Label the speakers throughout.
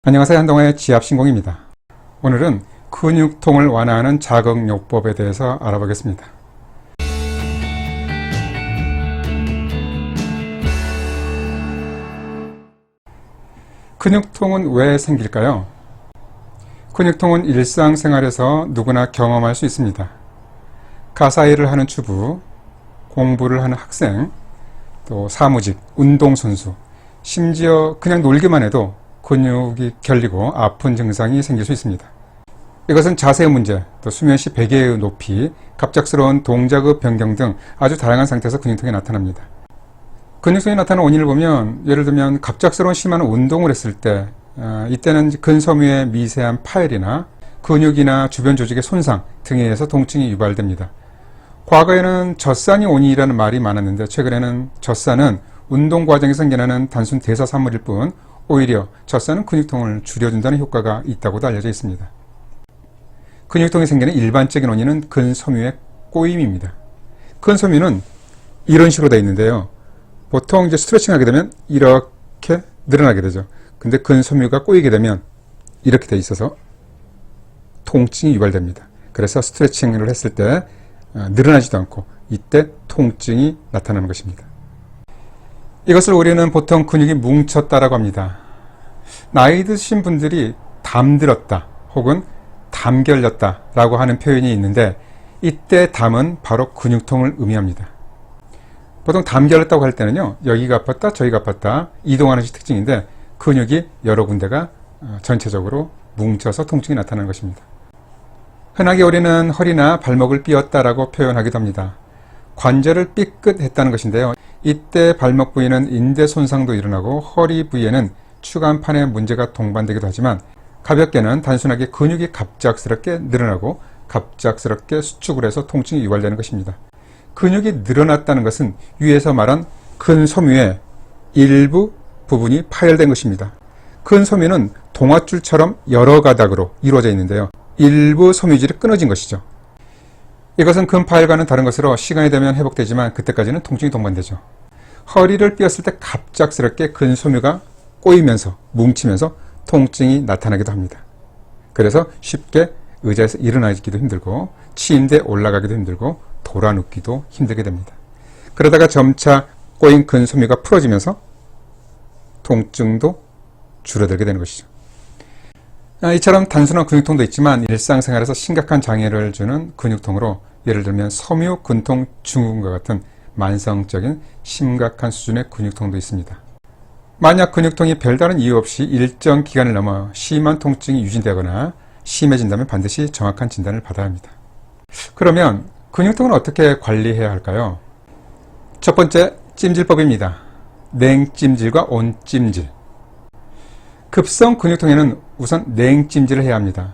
Speaker 1: 안녕하세요. 한동아의 지압신공입니다. 오늘은 근육통을 완화하는 자극요법에 대해서 알아보겠습니다. 근육통은 왜 생길까요? 근육통은 일상생활에서 누구나 경험할 수 있습니다. 가사일을 하는 주부, 공부를 하는 학생, 또 사무직, 운동선수, 심지어 그냥 놀기만 해도 근육이 결리고 아픈 증상이 생길 수 있습니다. 이것은 자세의 문제, 또 수면 시 베개의 높이, 갑작스러운 동작의 변경 등 아주 다양한 상태에서 근육통이 나타납니다. 근육통이 나타나는 원인을 보면 예를 들면 갑작스러운 심한 운동을 했을 때 이때는 근섬유의 미세한 파열이나 근육이나 주변 조직의 손상 등에 의해서 통증이 유발됩니다. 과거에는 젖산이 원인이라는 말이 많았는데 최근에는 젖산은 운동 과정에서 생겨나는 단순 대사산물일 뿐 오히려 젖산은 근육통을 줄여준다는 효과가 있다고도 알려져 있습니다. 근육통이 생기는 일반적인 원인은 근섬유의 꼬임입니다. 근섬유는 이런 식으로 되어 있는데요. 보통 이제 스트레칭 하게 되면 이렇게 늘어나게 되죠. 근데 근섬유가 꼬이게 되면 이렇게 되어 있어서 통증이 유발됩니다. 그래서 스트레칭을 했을 때 늘어나지도 않고 이때 통증이 나타나는 것입니다. 이것을 우리는 보통 근육이 뭉쳤다라고 합니다. 나이 드신 분들이 담들었다 혹은 담결렸다 라고 하는 표현이 있는데 이때 담은 바로 근육통을 의미합니다. 보통 담결렸다고 할 때는요, 여기가 아팠다 저기가 아팠다 이동하는 것이 특징인데 근육이 여러 군데가 전체적으로 뭉쳐서 통증이 나타나는 것입니다. 흔하게 우리는 허리나 발목을 삐었다라고 표현하기도 합니다. 관절을 삐끗했다는 것인데요. 이때 발목 부위는 인대 손상도 일어나고 허리 부위에는 추간판에 문제가 동반되기도 하지만 가볍게는 단순하게 근육이 갑작스럽게 늘어나고 갑작스럽게 수축을 해서 통증이 유발되는 것입니다. 근육이 늘어났다는 것은 위에서 말한 근섬유의 일부 부분이 파열된 것입니다. 근섬유는 동아줄처럼 여러 가닥으로 이루어져 있는데요. 일부 섬유질이 끊어진 것이죠. 이것은 근파열과는 다른 것으로 시간이 되면 회복되지만 그때까지는 통증이 동반되죠. 허리를 삐었을 때 갑작스럽게 근섬유가 꼬이면서 뭉치면서 통증이 나타나기도 합니다. 그래서 쉽게 의자에서 일어나기도 힘들고 침대에 올라가기도 힘들고 돌아 눕기도 힘들게 됩니다. 그러다가 점차 꼬인 근섬유가 풀어지면서 통증도 줄어들게 되는 것이죠. 이처럼 단순한 근육통도 있지만 일상생활에서 심각한 장애를 주는 근육통으로 예를 들면 섬유근통 증후군과 같은 만성적인 심각한 수준의 근육통도 있습니다. 만약 근육통이 별다른 이유 없이 일정 기간을 넘어 심한 통증이 유지되거나 심해진다면 반드시 정확한 진단을 받아야 합니다. 그러면 근육통은 어떻게 관리해야 할까요? 첫 번째, 찜질법입니다. 냉찜질과 온찜질. 급성 근육통에는 우선 냉찜질을 해야 합니다.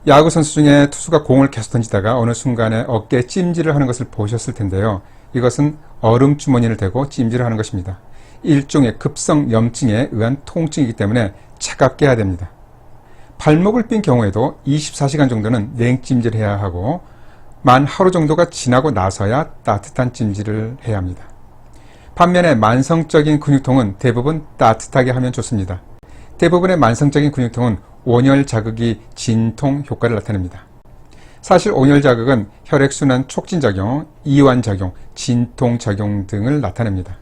Speaker 1: 야구 선수 중에 투수가 공을 계속 던지다가 어느 순간에 어깨에 찜질을 하는 것을 보셨을 텐데요. 이것은 얼음 주머니를 대고 찜질을 하는 것입니다. 일종의 급성 염증에 의한 통증이기 때문에 차갑게 해야 됩니다. 발목을 삔 경우에도 24시간 정도는 냉찜질을 해야 하고 만 하루 정도가 지나고 나서야 따뜻한 찜질을 해야 합니다. 반면에 만성적인 근육통은 대부분 따뜻하게 하면 좋습니다. 대부분의 만성적인 근육통은 온열 자극이 진통 효과를 나타냅니다. 사실 온열 자극은 혈액순환 촉진작용, 이완작용, 진통작용 등을 나타냅니다.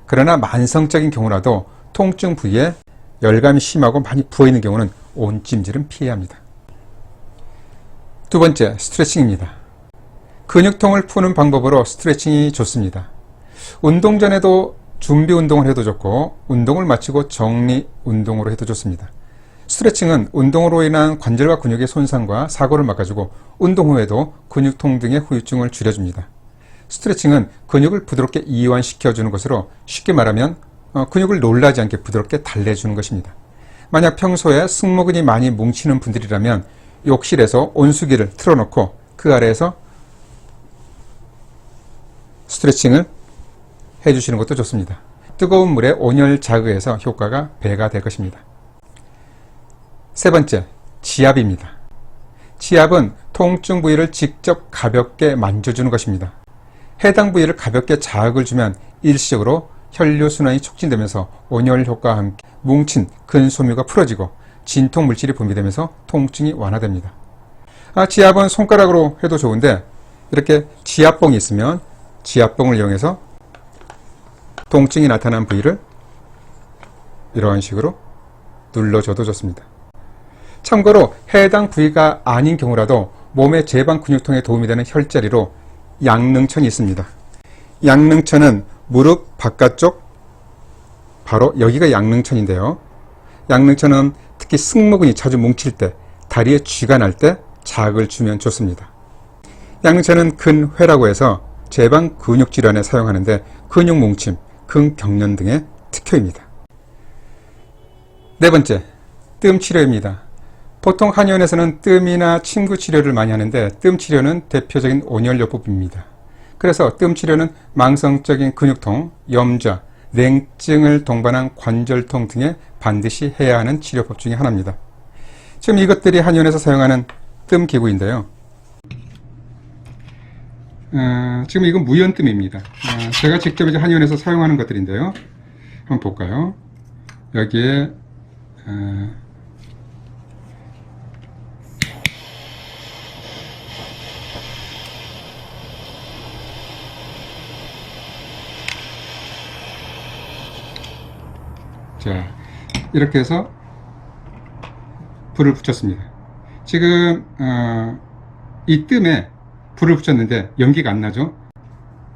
Speaker 1: 그러나 만성적인 경우라도 통증 부위에 열감이 심하고 많이 부어있는 경우는 온찜질은 피해야 합니다. 두 번째, 스트레칭입니다. 근육통을 푸는 방법으로 스트레칭이 좋습니다. 운동 전에도 준비 운동을 해도 좋고 운동을 마치고 정리 운동으로 해도 좋습니다. 스트레칭은 운동으로 인한 관절과 근육의 손상과 사고를 막아주고 운동 후에도 근육통 등의 후유증을 줄여줍니다. 스트레칭은 근육을 부드럽게 이완시켜주는 것으로 쉽게 말하면 근육을 놀라지 않게 부드럽게 달래주는 것입니다. 만약 평소에 승모근이 많이 뭉치는 분들이라면 욕실에서 온수기를 틀어놓고 그 아래에서 스트레칭을 해주시는 것도 좋습니다. 뜨거운 물에 온열 자극해서 효과가 배가 될 것입니다. 세 번째, 지압입니다. 지압은 통증 부위를 직접 가볍게 만져주는 것입니다. 해당 부위를 가볍게 자극을 주면 일시적으로 혈류순환이 촉진되면서 온열 효과와 함께 뭉친 근섬유가 풀어지고 진통 물질이 분비되면서 통증이 완화됩니다. 지압은 손가락으로 해도 좋은데 이렇게 지압봉이 있으면 지압봉을 이용해서 통증이 나타난 부위를 이런 식으로 눌러줘도 좋습니다. 참고로 해당 부위가 아닌 경우라도 몸의 제방 근육통에 도움이 되는 혈자리로 양릉천이 있습니다. 양릉천은 무릎 바깥쪽, 바로 여기가 양릉천인데요. 양릉천은 특히 승모근이 자주 뭉칠 때, 다리에 쥐가 날 때 자극을 주면 좋습니다. 양릉천은 근회라고 해서 제방 근육 질환에 사용하는데 근육 뭉침, 근경련 등의 특효입니다. 네 번째, 뜸 치료입니다. 보통 한의원에서는 뜸이나 침구 치료를 많이 하는데 뜸 치료는 대표적인 온열요법입니다. 그래서 뜸 치료는 만성적인 근육통, 염좌, 냉증을 동반한 관절통 등에 반드시 해야 하는 치료법 중에 하나입니다. 지금 이것들이 한의원에서 사용하는 뜸 기구인데요. 지금 이건 무연뜸입니다. 제가 직접 이제 한의원에서 사용하는 것들인데요. 한번 볼까요? 여기에 자, 이렇게 해서 불을 붙였습니다. 지금 이 뜸에 불을 붙였는데 연기가 안 나죠?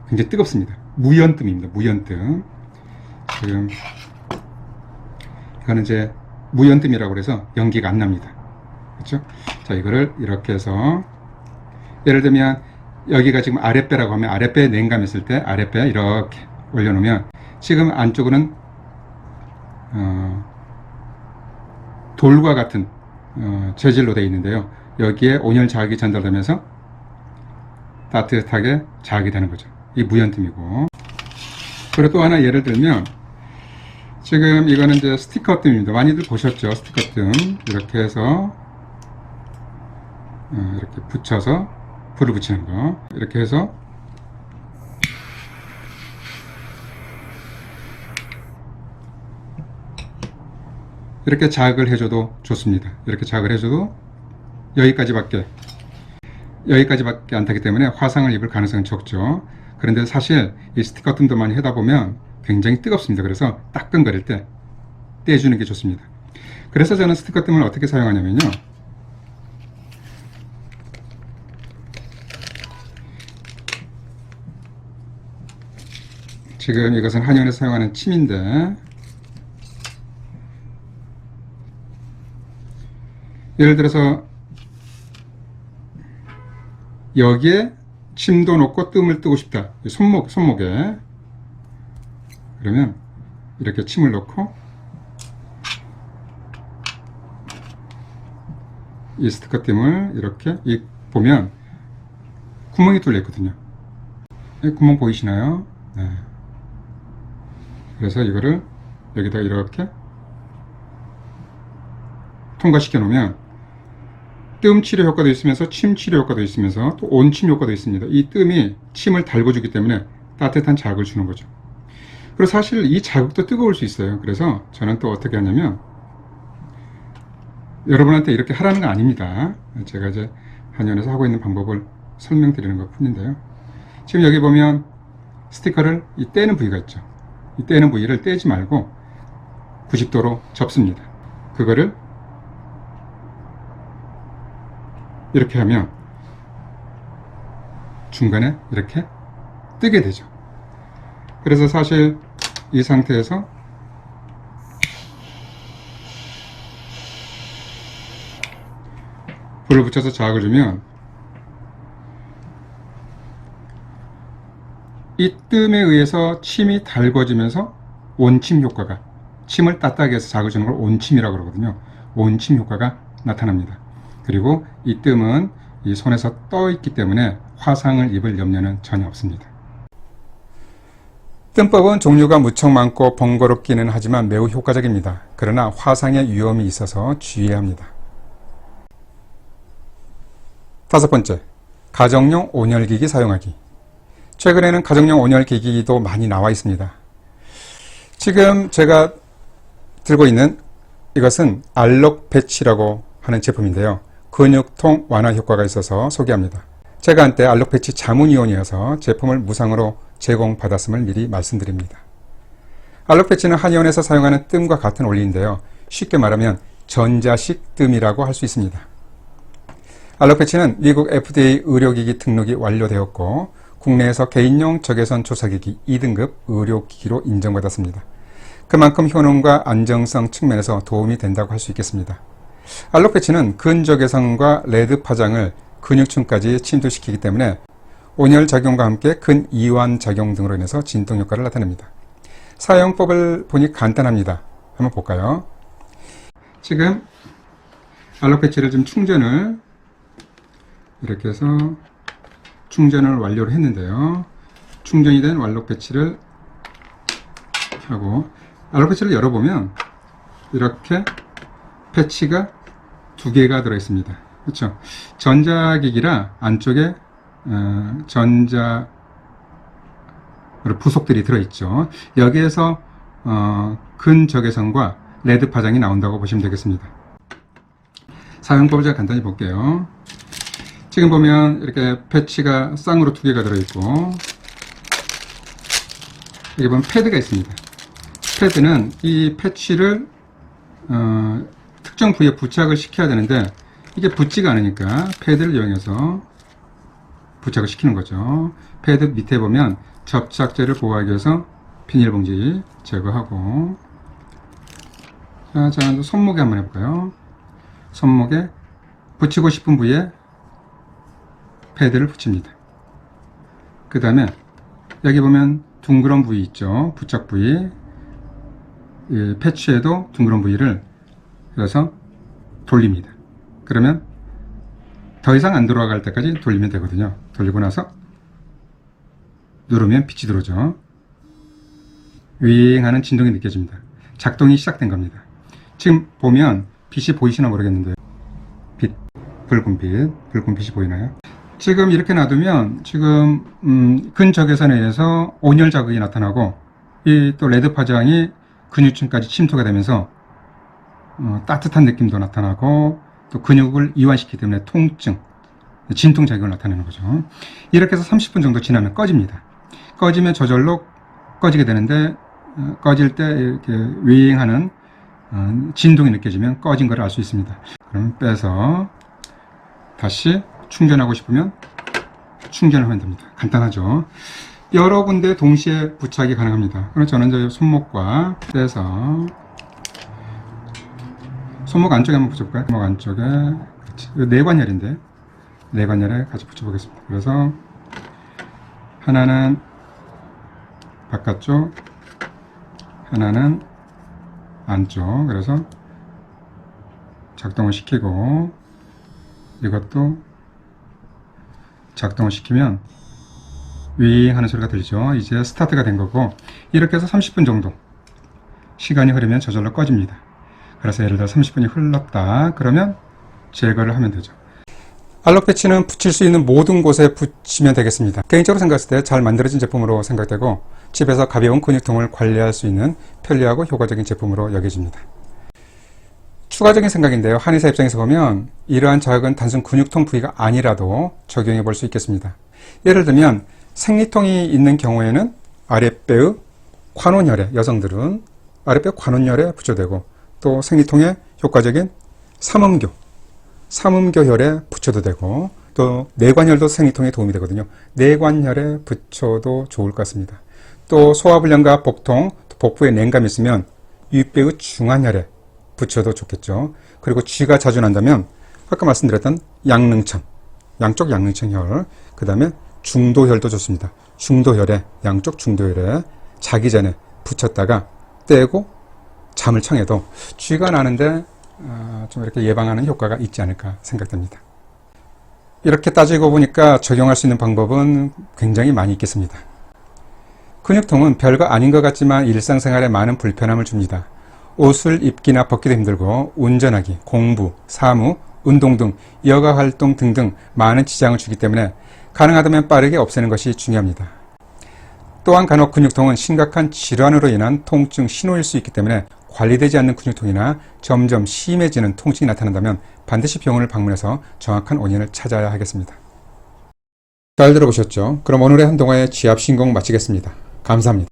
Speaker 1: 굉장히 뜨겁습니다. 무연뜸입니다. 무연뜸. 지금 이거는 이제 무연뜸이라고 해서 연기가 안 납니다. 그렇죠? 자, 이거를 이렇게 해서 예를 들면 여기가 지금 아랫배라고 하면 아랫배에 냉감 있을 때 아랫배 이렇게 올려놓으면 지금 안쪽은 돌과 같은 재질로 되어 있는데요. 여기에 온열 자극이 전달되면서 따뜻하게 자극이 되는 거죠. 이 무연뜸이고. 그리고 또 하나 예를 들면 지금 이거는 이제 스티커 뜸입니다. 많이들 보셨죠? 스티커 뜸. 이렇게 해서 이렇게 붙여서 불을 붙이는 거. 이렇게 해서 이렇게 자극을 해줘도 좋습니다. 이렇게 자극을 해줘도 여기까지밖에 안 타기 때문에 화상을 입을 가능성은 적죠. 그런데 사실 이 스티커 뜸도 많이 하다 보면 굉장히 뜨겁습니다. 그래서 따끔거릴 때 떼주는 게 좋습니다. 그래서 저는 스티커 뜸을 어떻게 사용하냐면요. 지금 이것은 한의원에서 사용하는 침인데 예를 들어서 여기에 침도 놓고 뜸을 뜨고 싶다. 손목에. 그러면 이렇게 침을 넣고 이 스티커 뜸을 이렇게 보면 구멍이 뚫려 있거든요. 구멍 보이시나요? 네. 그래서 이거를 여기다 이렇게 통과시켜 놓으면 뜸 치료 효과도 있으면서 침 치료 효과도 있으면서 또 온침 효과도 있습니다. 이 뜸이 침을 달궈주기 때문에 따뜻한 자극을 주는 거죠. 그리고 사실 이 자극도 뜨거울 수 있어요. 그래서 저는 또 어떻게 하냐면 여러분한테 이렇게 하라는 거 아닙니다. 제가 이제 한의원에서 하고 있는 방법을 설명드리는 것 뿐인데요. 지금 여기 보면 스티커를 이 떼는 부위가 있죠. 이 떼는 부위를 떼지 말고 90도로 접습니다. 그거를 이렇게 하면 중간에 이렇게 뜨게 되죠. 그래서 사실 이 상태에서 불을 붙여서 자극을 주면 이 뜸에 의해서 침이 달궈지면서 온침 효과가, 침을 따뜻하게 해서 자극을 주는 걸 온침이라고 그러거든요. 온침 효과가 나타납니다. 그리고 이 뜸은 이 손에서 떠 있기 때문에 화상을 입을 염려는 전혀 없습니다. 뜸법은 종류가 무척 많고 번거롭기는 하지만 매우 효과적입니다. 그러나 화상의 위험이 있어서 주의해야 합니다. 다섯 번째, 가정용 온열기기 사용하기. 최근에는 가정용 온열기기도 많이 나와 있습니다. 지금 제가 들고 있는 이것은 알록 패치라고 하는 제품인데요. 근육통 완화 효과가 있어서 소개합니다. 제가 한때 알록 패치 자문위원이어서 제품을 무상으로 제공받았음을 미리 말씀드립니다. 알록 패치는 한의원에서 사용하는 뜸과 같은 원리인데요. 쉽게 말하면 전자식 뜸이라고 할 수 있습니다. 알록 패치는 미국 FDA 의료기기 등록이 완료되었고 국내에서 개인용 적외선 조사기기 2등급 의료기기로 인정받았습니다. 그만큼 효능과 안정성 측면에서 도움이 된다고 할 수 있겠습니다. 알록 패치는 근적외선과 레드 파장을 근육층까지 침투시키기 때문에 온열 작용과 함께 근이완 작용 등으로 인해서 진통 효과를 나타냅니다. 사용법을 보니 간단합니다. 한번 볼까요? 지금 알록 패치를 좀 충전을 이렇게 해서 충전을 완료를 했는데요. 충전이 된 알록 패치를 하고 알록 패치를 열어보면 이렇게 패치가 두 개가 들어있습니다. 그렇죠? 전자기기라 안쪽에 전자 부속들이 들어있죠. 여기에서 근적외선과 레드 파장이 나온다고 보시면 되겠습니다. 사용법을 제가 간단히 볼게요. 지금 보면 이렇게 패치가 쌍으로 두 개가 들어있고 여기 보면 패드가 있습니다. 패드는 이 패치를 특정 부위에 부착을 시켜야 되는데 이게 붙지가 않으니까 패드를 이용해서 부착을 시키는 거죠. 패드 밑에 보면 접착제를 보호하기 위해서 비닐봉지 제거하고 자, 손목에 한번 해볼까요? 손목에 붙이고 싶은 부위에 패드를 붙입니다. 그 다음에 여기 보면 둥그런 부위 있죠. 부착 부위. 이 패치에도 둥그런 부위를 그래서 돌립니다. 그러면 더 이상 안 돌아갈 때까지 돌리면 되거든요. 돌리고 나서 누르면 빛이 들어오죠. 윙 하는 진동이 느껴집니다. 작동이 시작된 겁니다. 지금 보면 빛이 보이시나 모르겠는데 붉은 빛이 보이나요? 지금 이렇게 놔두면 지금 근적외선에 의해서 온열 자극이 나타나고 이 또 레드 파장이 근육층까지 침투가 되면서 따뜻한 느낌도 나타나고 또 근육을 이완시키기 때문에 통증, 진통 작용을 나타내는 거죠. 이렇게 해서 30분 정도 지나면 꺼집니다. 꺼지면 저절로 꺼지게 되는데 꺼질 때 이렇게 윙하는 진동이 느껴지면 꺼진 걸 알 수 있습니다. 그럼 빼서 다시 충전하고 싶으면 충전을 하면 됩니다. 간단하죠. 여러 군데 동시에 부착이 가능합니다. 그럼 저는 이제 손목과 빼서 손목 안쪽에 한번 붙여볼까요? 손목 안쪽에 그렇지. 내관열인데 내관열에 같이 붙여보겠습니다. 그래서 하나는 바깥쪽, 하나는 안쪽. 그래서 작동을 시키고 이것도 작동을 시키면 윙 하는 소리가 들리죠. 이제 스타트가 된 거고 이렇게 해서 30분 정도 시간이 흐르면 저절로 꺼집니다. 그래서 예를 들어 30분이 흘렀다 그러면 제거를 하면 되죠. 알록 패치는 붙일 수 있는 모든 곳에 붙이면 되겠습니다. 개인적으로 생각했을 때 잘 만들어진 제품으로 생각되고 집에서 가벼운 근육통을 관리할 수 있는 편리하고 효과적인 제품으로 여겨집니다. 추가적인 생각인데요. 한의사 입장에서 보면 이러한 자극은 단순 근육통 부위가 아니라도 적용해 볼 수 있겠습니다. 예를 들면 생리통이 있는 경우에는 아랫배의 관원혈에, 여성들은 아랫배 관원혈에 붙여도 또 생리통에 효과적인 삼음교혈에 붙여도 되고 또 내관혈도 생리통에 도움이 되거든요. 내관혈에 붙여도 좋을 것 같습니다. 또 소화불량과 복통, 복부에 냉감이 있으면 윗배의 중환혈에 붙여도 좋겠죠. 그리고 쥐가 자주 난다면 아까 말씀드렸던 양릉청, 양쪽 양릉청혈, 그 다음에 중도혈도 좋습니다. 중도혈에, 양쪽 중도혈에 자기 전에 붙였다가 떼고 잠을 청해도 쥐가 나는데 좀 이렇게 예방하는 효과가 있지 않을까 생각됩니다. 이렇게 따지고 보니까 적용할 수 있는 방법은 굉장히 많이 있겠습니다. 근육통은 별거 아닌 것 같지만 일상생활에 많은 불편함을 줍니다. 옷을 입기나 벗기도 힘들고 운전하기, 공부, 사무, 운동 등 여가 활동 등등 많은 지장을 주기 때문에 가능하다면 빠르게 없애는 것이 중요합니다. 또한 간혹 근육통은 심각한 질환으로 인한 통증 신호일 수 있기 때문에 관리되지 않는 근육통이나 점점 심해지는 통증이 나타난다면 반드시 병원을 방문해서 정확한 원인을 찾아야 하겠습니다. 잘 들어보셨죠? 그럼 오늘의 한동화의 지압신공 마치겠습니다. 감사합니다.